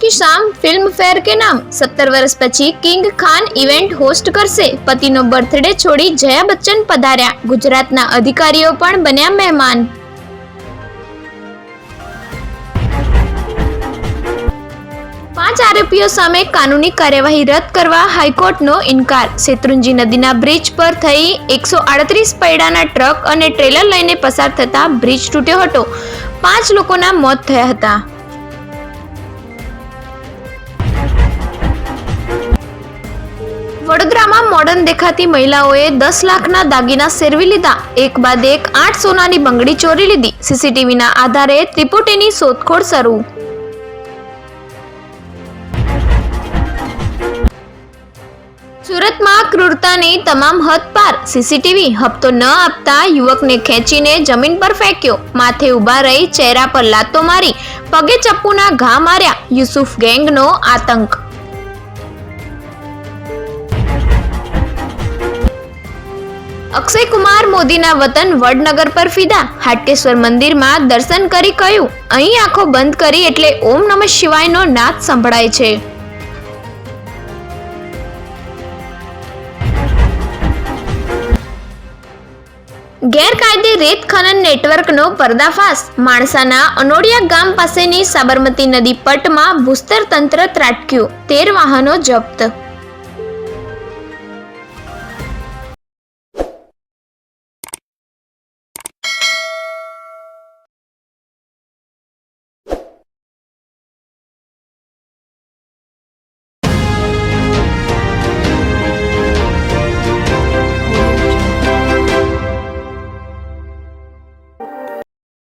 की शाम film fair के नाम 17 વર્ષ પછી કિંગ ખાન ઇવેન્ટ હોસ્ટ કરશે। પતિનો બર્થડે છોડી જયા બચ્ચન પધાર્યા। ગુજરાતના અધિકારીઓ પણ બન્યા મહેમાન। પાંચ આરોપીઓ સામે કાનૂની કાર્યવાહી રદ કરવા હાઈકોર્ટનો ઇનકાર। શેત્રુંજી નદીના બ્રિજ પર થઈ 138 પૈડાના ટ્રક અને ટ્રેલર લઈને પસાર થતા બ્રિજ તૂટ્યો હતો। 5 લોકોના મોત થયા હતા। વડોદરામાં મોડર્ન દેખાતી મહિલાઓએ 10 લાખના દાગીના સેરવી લીધા। એક બાદ એક 8 સોનાની બંગડી ચોરી લીધી। સીસીટીવીના આધારે ત્રિપુટીની શોધખોળ શરૂ। સુરતમાં ક્રૂરતાની તમામ હદ પાર। સીસીટીવી હપ્તો ન આપતા યુવકને ખેંચીને જમીન પર ફેંક્યો। માથે ઊભા રહી ચહેરા પર લાતો મારી પગે ચપ્પુના ઘા માર્યા। યુસુફ ગેંગનો આતંક। અક્ષય કુમાર મોદીના વતન વડનગર પર ફિદા। હાટકેશ્વર મંદિરમાં દર્શન કરી કહ્યું, અહીં આંખો બંધ કરી એટલે ઓમ નમઃ શિવાયનો નાદ સંભળાય છે। ગેરકાયદે રેત ખનન નેટવર્કનો પર્દાફાશ। માણસાના અનોડિયા ગામ પાસેની સાબરમતી નદી પટમાં ભૂસ્તર તંત્ર ત્રાટક્યું। 13 વાહનો જપ્ત।